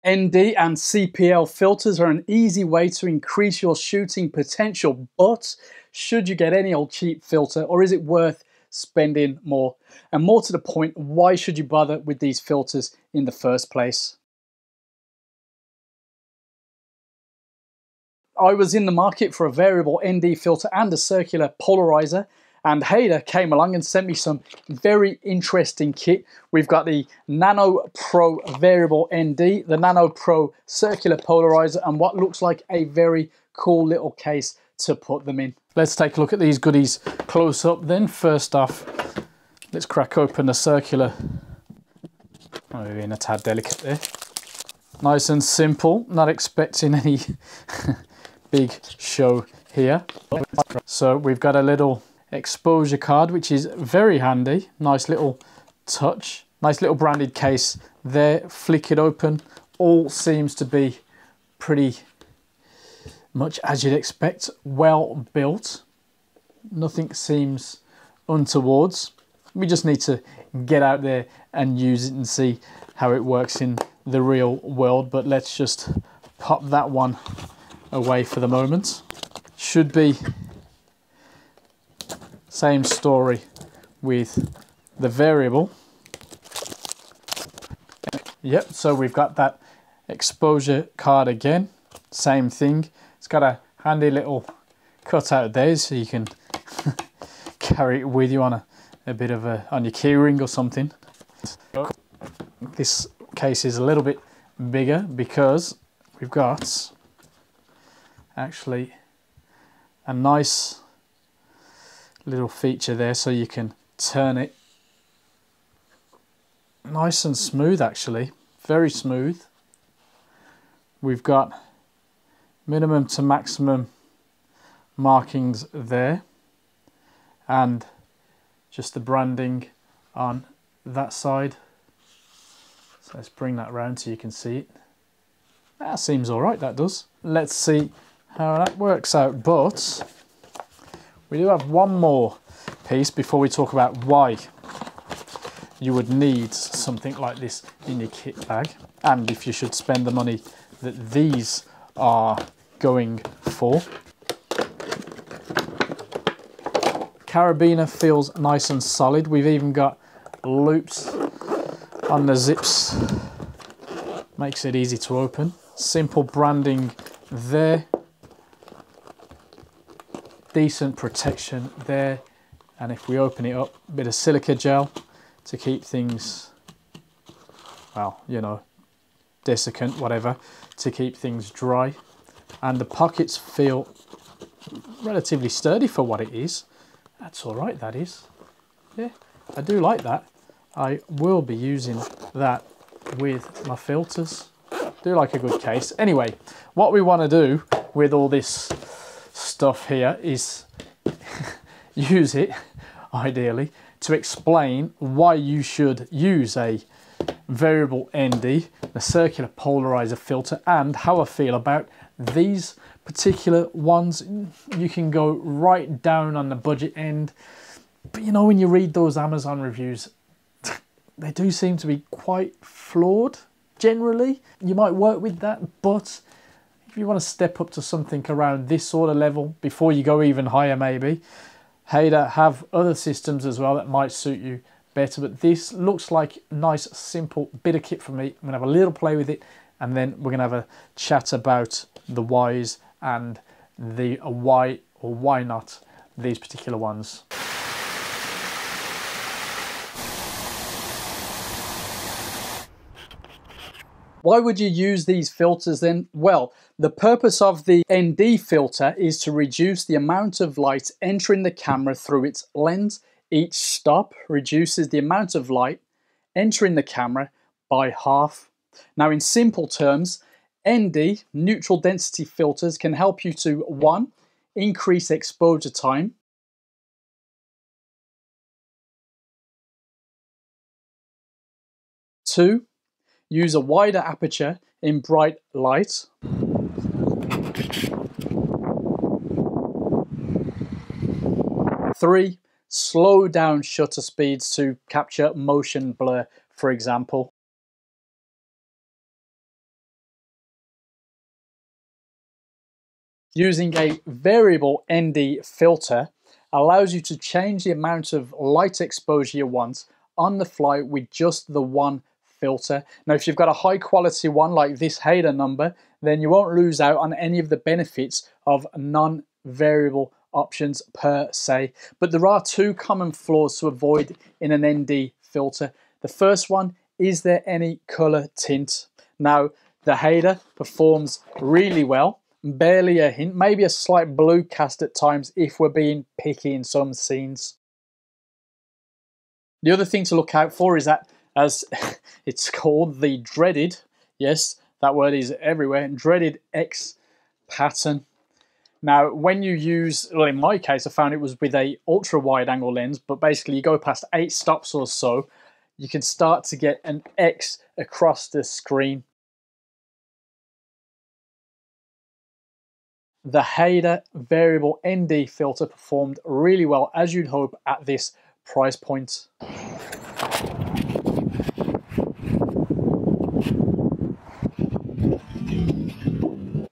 ND and CPL filters are an easy way to increase your shooting potential, but should you get any old cheap filter, or is it worth spending more? And more to the point, why should you bother with these filters in the first place? I was in the market for a variable ND filter and a circular polarizer, and Haida came along and sent me some very interesting kit. We've got the NanoPro variable ND, the NanoPro circular polarizer, and what looks like a very cool little case to put them in. Let's take a look at these goodies close up then. First off, let's crack open the circular. Oh, we're being a tad delicate there. Nice and simple, not expecting any big show here. So we've got a little exposure card, which is very handy. Nice little touch, nice little branded case there. Flick it open, all seems to be pretty much as you'd expect, well built. Nothing seems untowards. We just need to get out there and use it and see how it works in the real world, but let's just pop that one away for the moment. Should be same story with the variable. Yep, so we've got that exposure card again, same thing. It's got a handy little cutout there so you can carry it with you on a bit of on your keyring or something. This case is a little bit bigger because we've got actually a nice little feature there so you can turn it nice and smooth, actually very smooth. We've got minimum to maximum markings there and just the branding on that side. So let's bring that round so you can see it. That seems all right, that does. Let's see how that works out, but we do have one more piece before we talk about why you would need something like this in your kit bag, and if you should spend the money that these are going for. Carabiner feels nice and solid. We've even got loops on the zips, makes it easy to open. Simple branding there, decent protection there, and if we open it up, a bit of silica gel to keep things, well, you know, desiccant, whatever, to keep things dry. And the pockets feel relatively sturdy for what it is. That's all right, that is. Yeah, I do like that. I will be using that with my filters. Do like a good case. Anyway, what we want to do with all this stuff here is use it, ideally, to explain why you should use a variable ND, the circular polarizer filter, and how I feel about these particular ones. You can go right down on the budget end, but you know, when you read those Amazon reviews, they do seem to be quite flawed generally. You might work with that, but if you want to step up to something around this sort of level before you go even higher, maybe Haida have other systems as well that might suit you better, but this looks like a nice simple bit of kit for me. I'm gonna have a little play with it, and then we're gonna have a chat about the whys and the why or why not these particular ones. Why would you use these filters then? Well, the purpose of the ND filter is to reduce the amount of light entering the camera through its lens. Each stop reduces the amount of light entering the camera by half. Now, in simple terms, ND, neutral density filters, can help you to 1. Increase exposure time, 2. Use a wider aperture in bright light, 3. Slow down shutter speeds to capture motion blur, for example. Using a variable ND filter allows you to change the amount of light exposure you want on the fly with just the one filter. Now, if you've got a high quality one like this Haida number, then you won't lose out on any of the benefits of non-variable options per se. But there are two common flaws to avoid in an ND filter. The first one, is there any color tint? Now, the Haida performs really well, barely a hint, maybe a slight blue cast at times if we're being picky in some scenes. The other thing to look out for is that, as it's called, the dreaded, yes, that word is everywhere, dreaded X pattern. Now, when you use, well, in my case, I found it was with a ultra wide angle lens, but basically you go past 8 stops or so, you can start to get an X across the screen. The Haida variable ND filter performed really well, as you'd hope, at this price point.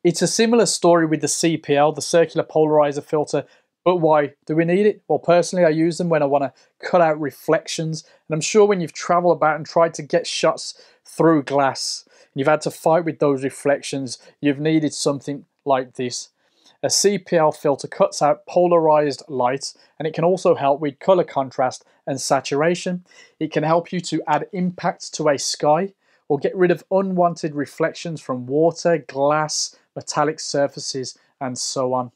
It's a similar story with the CPL, the circular polarizer filter, but why do we need it? Well, personally, I use them when I want to cut out reflections, and I'm sure when you've traveled about and tried to get shots through glass, and you've had to fight with those reflections, you've needed something like this. A CPL filter cuts out polarized light, and it can also help with color contrast and saturation. It can help you to add impact to a sky or get rid of unwanted reflections from water, glass, metallic surfaces, and so on.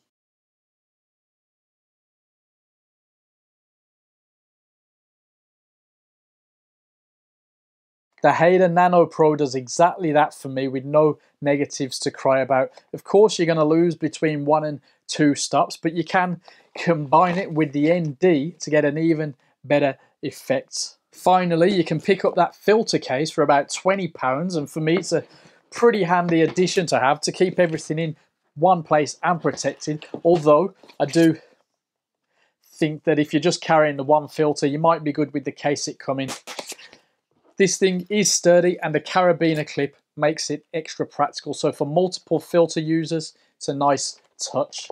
The Haida NanoPro does exactly that for me with no negatives to cry about. Of course, you're going to lose between 1 and 2 stops, but you can combine it with the ND to get an even better effect. Finally, you can pick up that filter case for about £20, and for me, it's a pretty handy addition to have to keep everything in one place and protected. Although, I do think that if you're just carrying the one filter, you might be good with the case it comes in. This thing is sturdy, and the carabiner clip makes it extra practical. So for multiple filter users, it's a nice touch.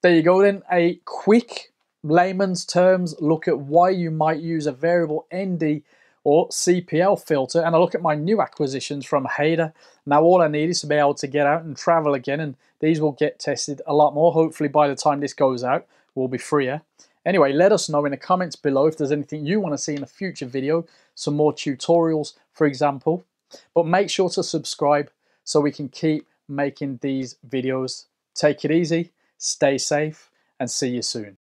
There you go then, a quick layman's terms look at why you might use a variable ND or CPL filter, and I look at my new acquisitions from Haida. Now all I need is to be able to get out and travel again, and these will get tested a lot more. Hopefully by the time this goes out, we'll be freer. Anyway, let us know in the comments below if there's anything you want to see in a future video, some more tutorials, for example. But make sure to subscribe so we can keep making these videos. Take it easy, stay safe, and see you soon.